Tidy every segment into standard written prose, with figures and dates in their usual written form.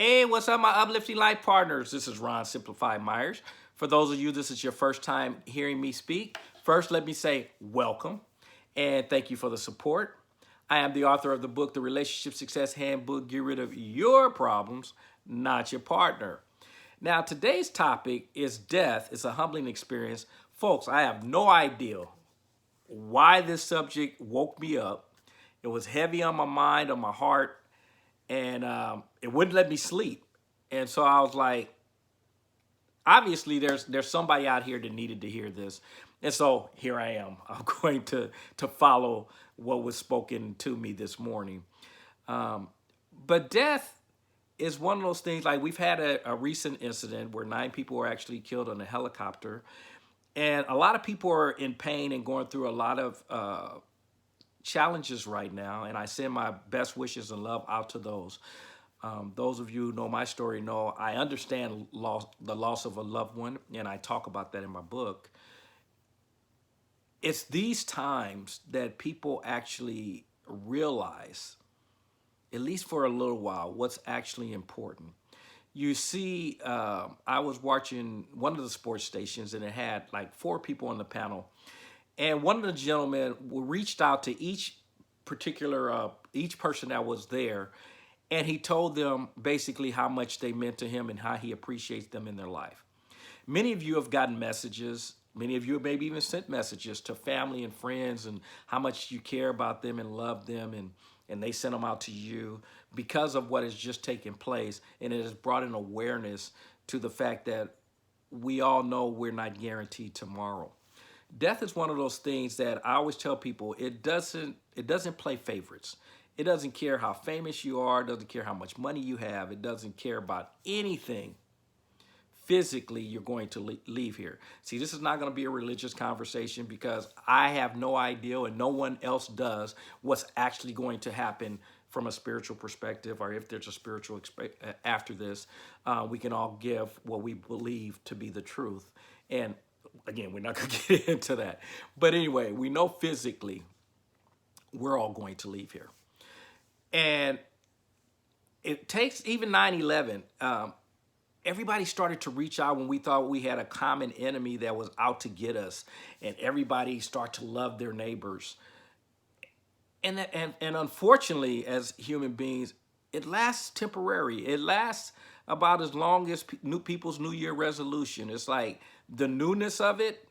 Hey, what's up, my uplifting life partners? This is Ron Simplified Myers. For those of you, this is your first time hearing me speak. First, let me say welcome and thank you for the support. I am the author of the book, The Relationship Success Handbook. Get rid of your problems, not your partner. Now, today's topic is death. It's a humbling experience. Folks, I have no idea why this subject woke me up. It was heavy on my mind, on my heart, and it wouldn't let me sleep. And so I was like, obviously, there's somebody out here that needed to hear this, and so here I am. I'm going to follow what was spoken to me this morning. But death is one of those things. Like we've had a recent incident where 9 people were actually killed on a helicopter, and a lot of people are in pain and going through a lot of challenges right now, and I send my best wishes and love out to those. Those of you who know my story know I understand the loss of a loved one, and I talk about that in my book. It's these times that people actually realize, at least for a little while, what's actually important. You see, I was watching one of the sports stations, and it had like 4 people on the panel, and one of the gentlemen reached out to each person that was there, and he told them basically how much they meant to him and how he appreciates them in their life. Many of you have gotten messages. Many of you have maybe even sent messages to family and friends and how much you care about them and love them, and they sent them out to you because of what has just taken place. And it has brought an awareness to the fact that we all know we're not guaranteed tomorrow. Death is one of those things that I always tell people, it doesn't play favorites. It doesn't care how famous you are, it doesn't care how much money you have, it doesn't care about anything physically you're going to leave here. See, this is not going to be a religious conversation because I have no idea and no one else does what's actually going to happen from a spiritual perspective, or if there's a spiritual after this. We can all give what we believe to be the truth. And again, we're not going to get into that. But anyway, we know physically we're all going to leave here. And it takes even 9/11. Everybody started to reach out when we thought we had a common enemy that was out to get us, and everybody started to love their neighbors. And unfortunately, as human beings, it lasts temporary. It lasts about as long as people's New Year resolution. It's like the newness of it.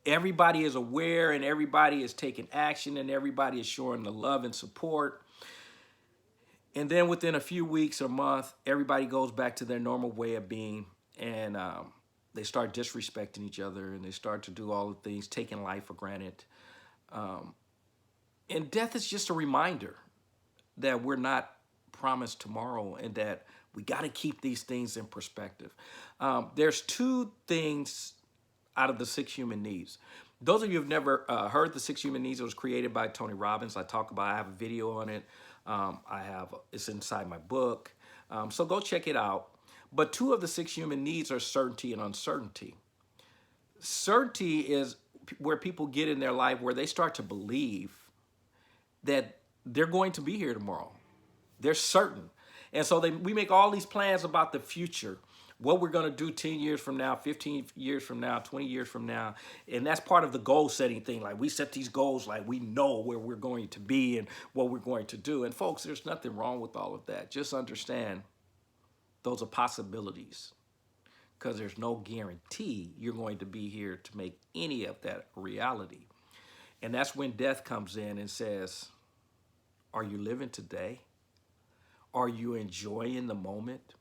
Everybody is aware, and everybody is taking action, and everybody is showing the love and support. And then within a few weeks or month, everybody goes back to their normal way of being, and they start disrespecting each other, and they start to do all the things, taking life for granted. And death is just a reminder that we're not promised tomorrow, and that we got to keep these things in perspective. There's 2 things out of the 6 human needs. Those of you who've never heard the 6 human needs, it was created by Tony Robbins. I have a video on it. It's inside my book. So go check it out. But 2 of the 6 human needs are certainty and uncertainty. Certainty is where people get in their life where they start to believe that they're going to be here tomorrow. They're certain. And so we make all these plans about the future, what we're going to do 10 years from now, 15 years from now, 20 years from now. And that's part of the goal setting thing. Like we set these goals, like we know where we're going to be and what we're going to do. And folks, there's nothing wrong with all of that. Just understand those are possibilities, because there's no guarantee you're going to be here to make any of that a reality. And that's when death comes in and says, are you living today? Are you enjoying the moment,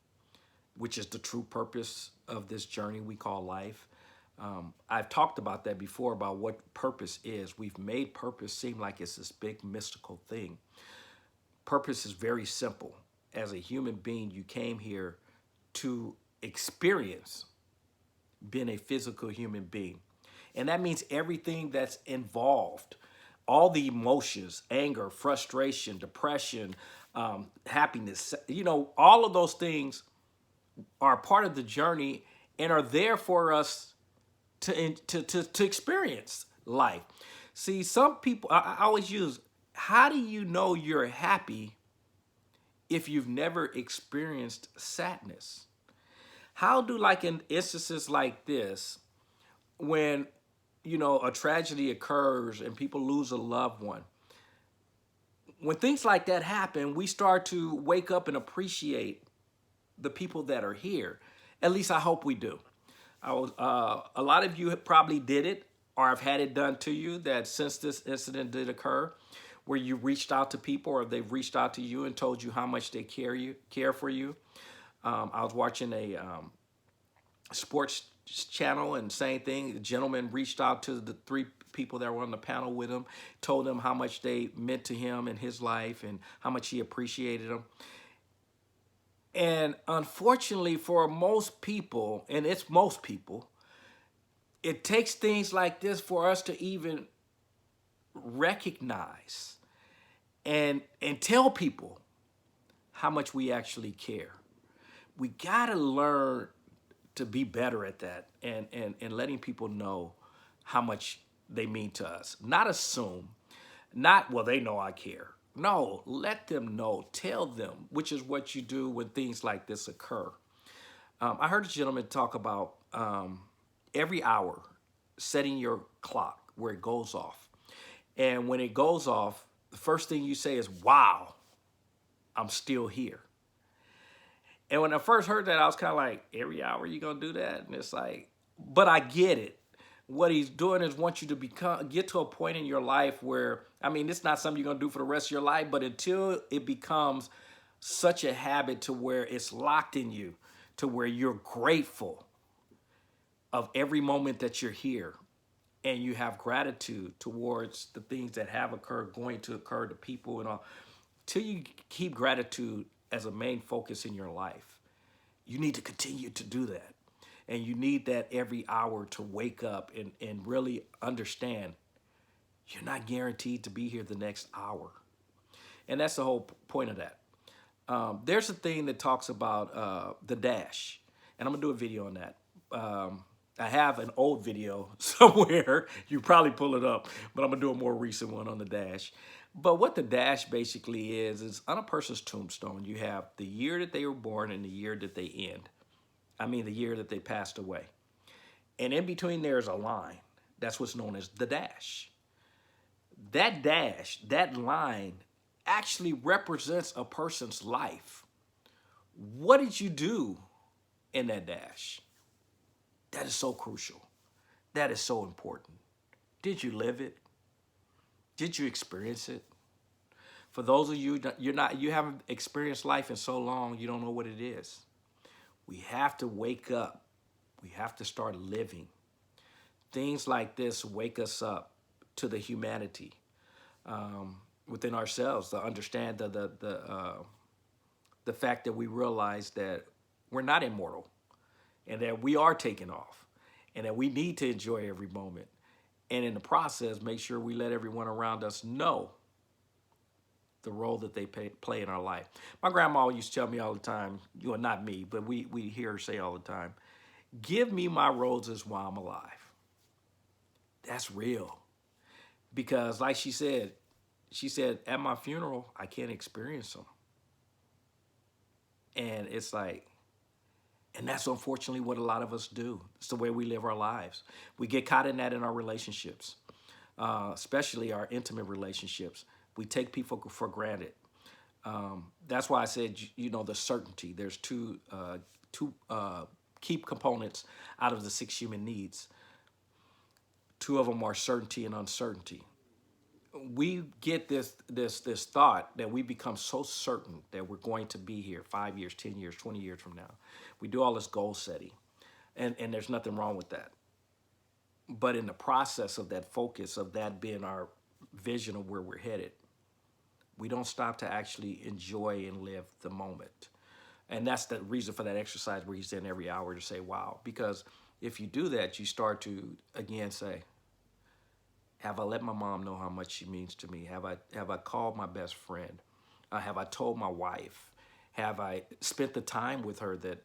which is the true purpose of this journey we call life? I've talked about that before, about what purpose is. We've made purpose seem like it's this big mystical thing. Purpose is very simple. As a human being, you came here to experience being a physical human being. And that means everything that's involved, all the emotions, anger, frustration, depression, happiness, all of those things are part of the journey and are there for us to experience life. See, some people, I always use, how do you know you're happy if you've never experienced sadness? How do, like in instances like this, when a tragedy occurs and people lose a loved one, when things like that happen, we start to wake up and appreciate the people that are here. At least I hope we do. A lot of you probably did it or have had it done to you, that since this incident did occur, where you reached out to people or they've reached out to you and told you how much they care for you. I was watching a sports channel, and same thing. The gentleman reached out to the three people that were on the panel with him, told them how much they meant to him in his life and how much he appreciated them. And unfortunately for most people, and it's most people, it takes things like this for us to even recognize and tell people how much we actually care. We gotta learn to be better at that, and letting people know how much they mean to us. Not assume, not, well, they know I care. No, let them know, tell them, which is what you do when things like this occur. I heard a gentleman talk about every hour setting your clock where it goes off. And when it goes off, the first thing you say is, wow, I'm still here. And when I first heard that, I was kind of like, every hour you gonna do that? And it's like, but I get it. What he's doing is want you to get to a point in your life where, I mean, it's not something you're gonna do for the rest of your life, but until it becomes such a habit to where it's locked in you, to where you're grateful of every moment that you're here, and you have gratitude towards the things that have occurred, going to occur, to people and all, till you keep gratitude as a main focus in your life. You need to continue to do that. And you need that every hour to wake up and really understand you're not guaranteed to be here the next hour. And that's the whole point of that. There's a thing that talks about the dash, and I'm gonna do a video on that. I have an old video somewhere. You probably pull it up, but I'm gonna do a more recent one on the dash. But what the dash basically is on a person's tombstone, you have the year that they were born and the year that they end. I mean, the year that they passed away. And in between there's a line. That's what's known as the dash. That dash, that line, actually represents a person's life. What did you do in that dash? That is so crucial. That is so important. Did you live it? Did you experience it? For those of you you haven't experienced life in so long, you don't know what it is. We have to wake up. We have to start living. Things like this wake us up to the humanity within ourselves, to understand the fact that we realize that we're not immortal, and that we are taking off, and that we need to enjoy every moment. And in the process, make sure we let everyone around us know the role that they play in our life. My grandma used to tell me all the time, well, not me, but we hear her say all the time, give me my roses while I'm alive. That's real. Because like she said, at my funeral, I can't experience them. And it's like, and that's unfortunately what a lot of us do. It's the way we live our lives. We get caught in that in our relationships, especially our intimate relationships. We take people for granted. That's why I said, the certainty. There's two key components out of the 6 human needs. 2 of them are certainty and uncertainty. We get this thought that we become so certain that we're going to be here 5 years, 10 years, 20 years from now. We do all this goal setting, and there's nothing wrong with that. But in the process of that focus, of that being our vision of where we're headed, we don't stop to actually enjoy and live the moment. And that's the reason for that exercise where he's in every hour to say, wow. Because if you do that, you start to, again, say, have I let my mom know how much she means to me? Have I called my best friend? Have I told my wife? Have I spent the time with her that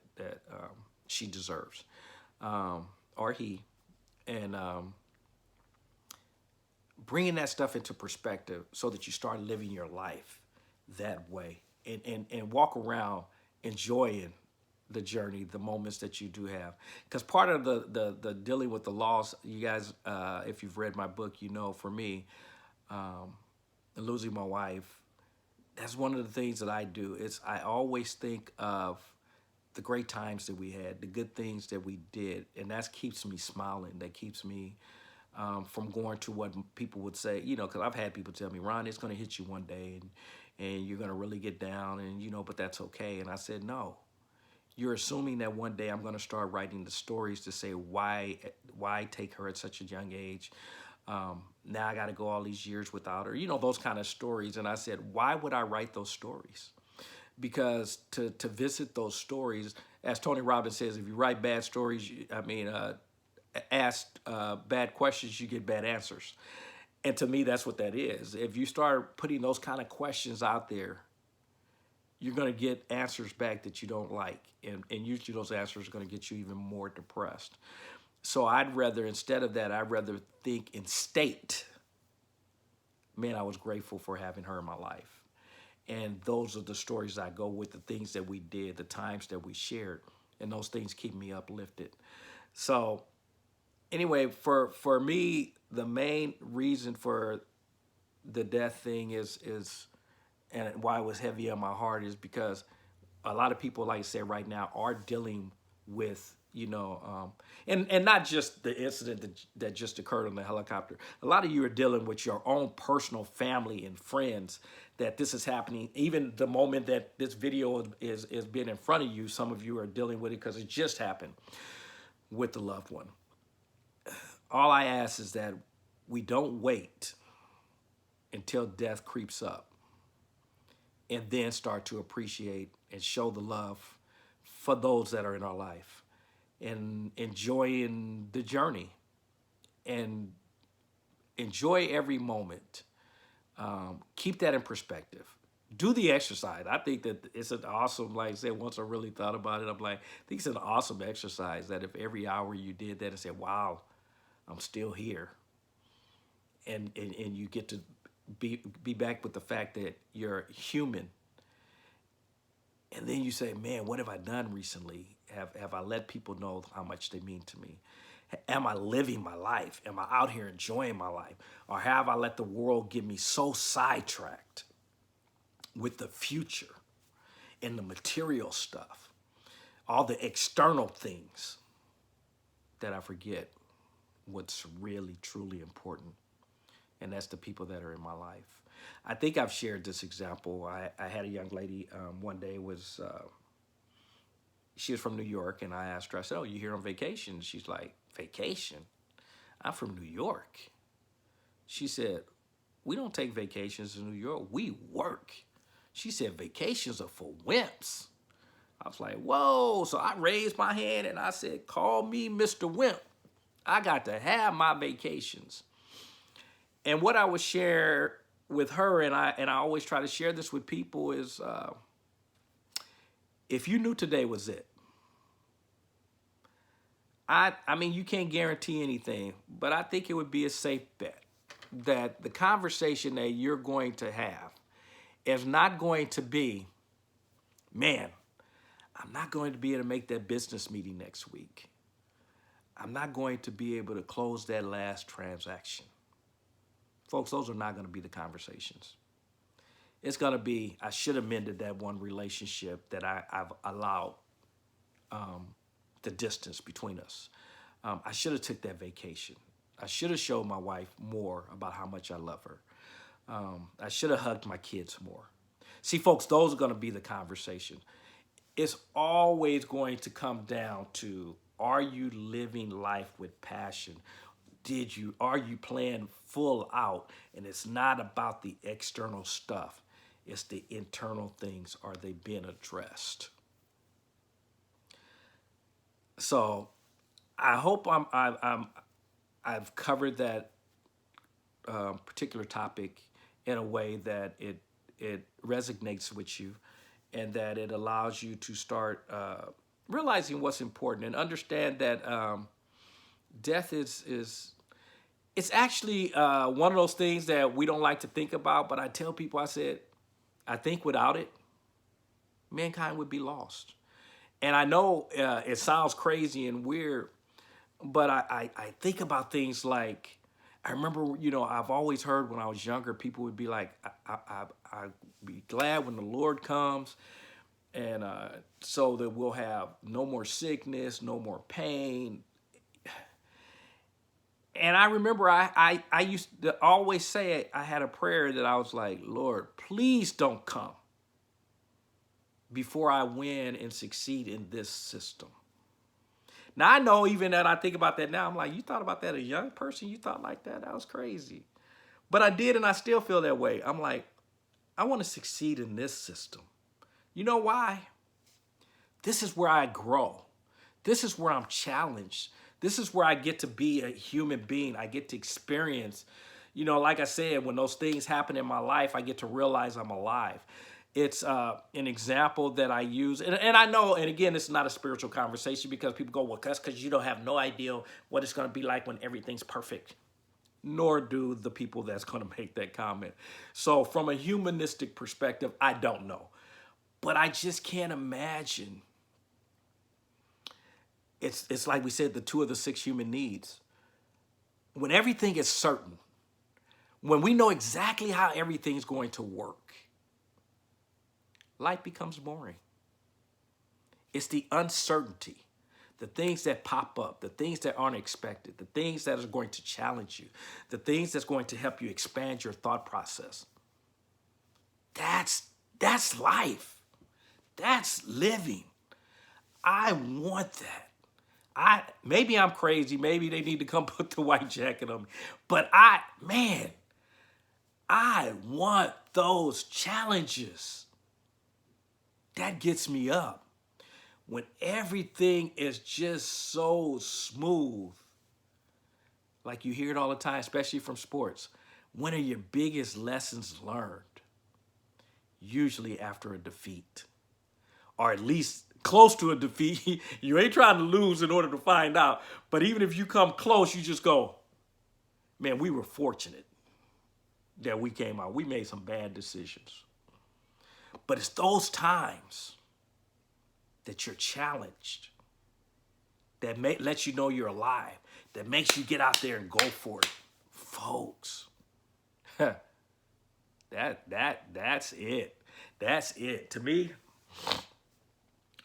she deserves, or he? And bringing that stuff into perspective so that you start living your life that way. and walk around enjoying the journey, the moments that you do have. Because part of the dealing with the loss, you guys, if you've read my book, you know, for me, um, losing my wife, that's one of the things that I do. Is I always think of the great times that we had, the good things that we did, and that keeps me smiling. That keeps me from going to what people would say, you know, because I've had people tell me, Ron, it's going to hit you one day, and you're going to really get down, and you know, but that's okay. And I said, no, you're assuming that one day I'm going to start writing the stories to say why take her at such a young age. Now I got to go all these years without her, you know, those kind of stories. And I said, why would I write those stories? Because to visit those stories, as Tony Robbins says, if you write bad stories, ask bad questions, you get bad answers. And to me, that's what that is. If you start putting those kind of questions out there, you're going to get answers back that you don't like. And usually those answers are going to get you even more depressed. So I'd rather, instead of that, I'd rather think and state, man, I was grateful for having her in my life. And those are the stories I go with, the things that we did, the times that we shared. And those things keep me uplifted. So anyway, for me, the main reason for the death thing is and why it was heavy on my heart is because a lot of people, like I said, right now are dealing with, you know, and not just the incident that just occurred on the helicopter. A lot of you are dealing with your own personal family and friends that this is happening. Even the moment that this video is being in front of you, some of you are dealing with it because it just happened with the loved one. All I ask is that we don't wait until death creeps up and then start to appreciate and show the love for those that are in our life and enjoying the journey and enjoy every moment. Keep that in perspective. Do the exercise. I think that it's an awesome, like I said, once I really thought about it, I'm like, I think it's an awesome exercise that if every hour you did that and said, wow, I'm still here. And you get to be back with the fact that you're human. And then you say, man, what have I done recently? Have I let people know how much they mean to me? Am I living my life? Am I out here enjoying my life? Or have I let the world get me so sidetracked with the future and the material stuff, all the external things, that I forget what's really, truly important? And that's the people that are in my life. I think I've shared this example. I had a young lady one day she was from New York, and I asked her, I said, oh, you here on vacation? She's like, vacation? I'm from New York. She said, we don't take vacations in New York. We work. She said, vacations are for wimps. I was like, whoa. So I raised my hand and I said, call me Mr. Wimp. I got to have my vacations. And what I would share with her, and I always try to share this with people, is if you knew today was it, I mean, you can't guarantee anything, but I think it would be a safe bet that the conversation that you're going to have is not going to be, man, I'm not going to be able to make that business meeting next week. I'm not going to be able to close that last transaction. Folks, those are not going to be the conversations. It's going to be, I should have mended that one relationship that I've allowed the distance between us. I should have took that vacation. I should have showed my wife more about how much I love her. I should have hugged my kids more. See, folks, those are going to be the conversation. It's always going to come down to, are you living life with passion? Are you playing full out? And it's not about the external stuff. It's the internal things. Are they being addressed? So I hope I've covered that particular topic in a way that it resonates with you, and that it allows you to start realizing what's important and understand that death is it's actually one of those things that we don't like to think about. But I tell people, I said, I think without it, mankind would be lost. And I know it sounds crazy and weird, but I think about things like, I remember, I've always heard when I was younger, people would be like, I'd be glad when the Lord comes, and so that we'll have no more sickness, no more pain. And I remember I used to always say, I had a prayer that I was like, Lord, please don't come before I win and succeed in this system. Now, I know even that I think about that now, I'm like, you thought about that as a young person? You thought like that? That was crazy. But I did, and I still feel that way. I'm like, I want to succeed in this system. You know why? This is where I grow. This is where I'm challenged. This is where I get to be a human being. I get to experience, like I said, when those things happen in my life, I get to realize I'm alive. It's an example that I use. And I know, and again, this is not a spiritual conversation because people go, well, that's because you don't have no idea what it's going to be like when everything's perfect. Nor do the people that's going to make that comment. So from a humanistic perspective, I don't know. But I just can't imagine. It's like we said, the two of the six human needs. When everything is certain, when we know exactly how everything's going to work, life becomes boring. It's the uncertainty, the things that pop up, the things that aren't expected, the things that are going to challenge you, the things that's going to help you expand your thought process. That's life. That's living. I want that. Maybe I'm crazy. Maybe they need to come put the white jacket on me. But I want those challenges. That gets me up. When everything is just so smooth, like you hear it all the time, especially from sports. When are your biggest lessons learned? Usually after a defeat, or at least close to a defeat. You ain't trying to lose in order to find out. But even if you come close, you just go, man, we were fortunate that we came out. We made some bad decisions. But it's those times that you're challenged, that lets you know you're alive, that makes you get out there and go for it. Folks, that's it. That's it. To me,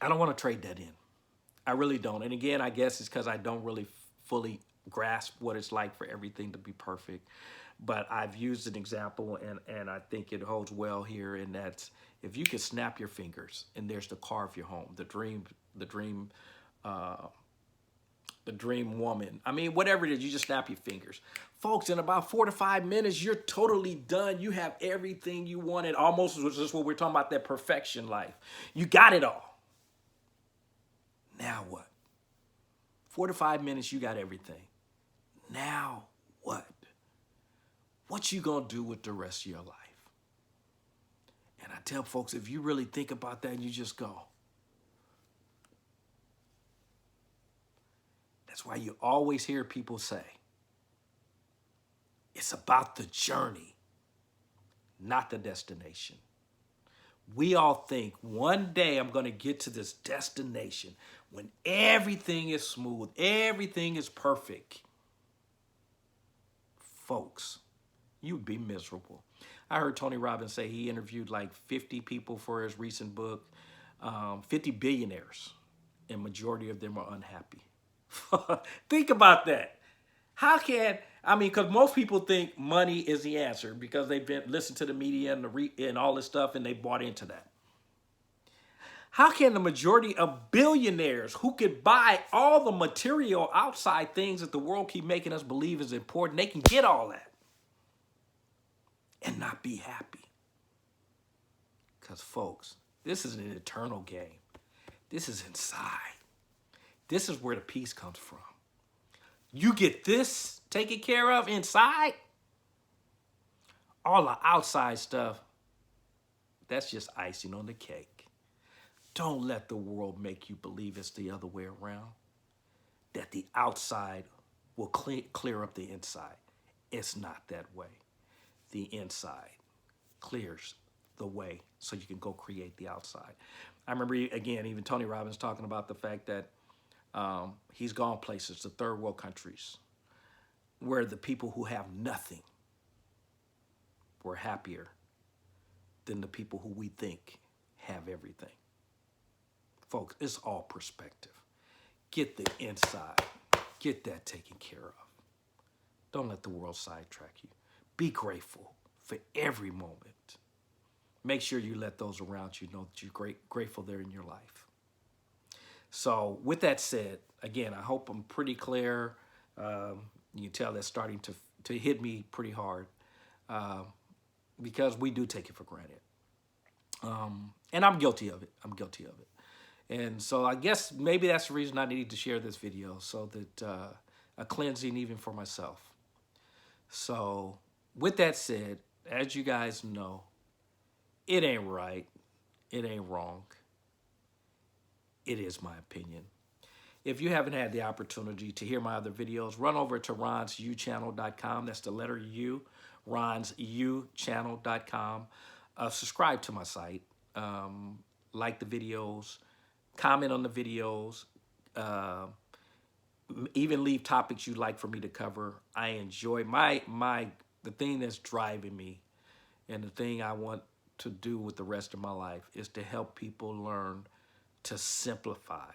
I don't want to trade that in. I really don't. And again, I guess it's because I don't really fully grasp what it's like for everything to be perfect. But I've used an example, and I think it holds well here, and that's if you could snap your fingers and there's the car of your home, the dream woman. I mean, whatever it is, you just snap your fingers. Folks, in about 4 to 5 minutes, you're totally done. You have everything you wanted. Almost just what we're talking about, that perfection life. You got it all. Now what? 4 to 5 minutes, you got everything. Now what? What you gonna do with the rest of your life? And I tell folks, if you really think about that and you just go, that's why you always hear people say, it's about the journey, not the destination. We all think one day I'm going to get to this destination when everything is smooth, everything is perfect. Folks, you'd be miserable. I heard Tony Robbins say he interviewed like 50 people for his recent book, 50 billionaires, and majority of them are unhappy. Think about that. Because most people think money is the answer because they've been listening to the media and all this stuff and they bought into that. How can the majority of billionaires who could buy all the material outside things that the world keep making us believe is important, they can get all that and not be happy? Because folks, this is an eternal game. This is inside. This is where the peace comes from. You get this taken care of inside, all the outside stuff, that's just icing on the cake. Don't let the world make you believe it's the other way around, that the outside will clear up the inside. It's not that way. The inside clears the way so you can go create the outside. I remember, again, even Tony Robbins talking about the fact that he's gone places, to third world countries, where the people who have nothing were happier than the people who we think have everything. Folks, it's all perspective. Get the inside. Get that taken care of. Don't let the world sidetrack you. Be grateful for every moment. Make sure you let those around you know that you're grateful they're in your life. So with that said, again, I hope I'm pretty clear. You can tell that's starting to hit me pretty hard because we do take it for granted. And I'm guilty of it. I'm guilty of it. And so I guess maybe that's the reason I needed to share this video, so that a cleansing even for myself. So with that said, as you guys know, it ain't right. It ain't wrong. It is my opinion. If you haven't had the opportunity to hear my other videos, run over to ronsuchannel.com. That's the letter U, ronsuchannel.com. Subscribe to my site. Like the videos. Comment on the videos. Even leave topics you'd like for me to cover. I enjoy the thing that's driving me, and the thing I want to do with the rest of my life is to help people learn to simplify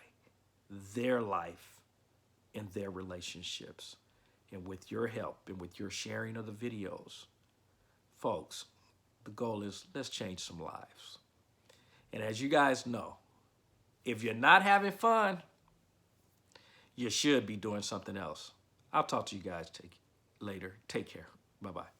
their life and their relationships. And with your help and with your sharing of the videos, folks, the goal is let's change some lives. And as you guys know, if you're not having fun, you should be doing something else. I'll talk to you guys later. Take care. Bye-bye.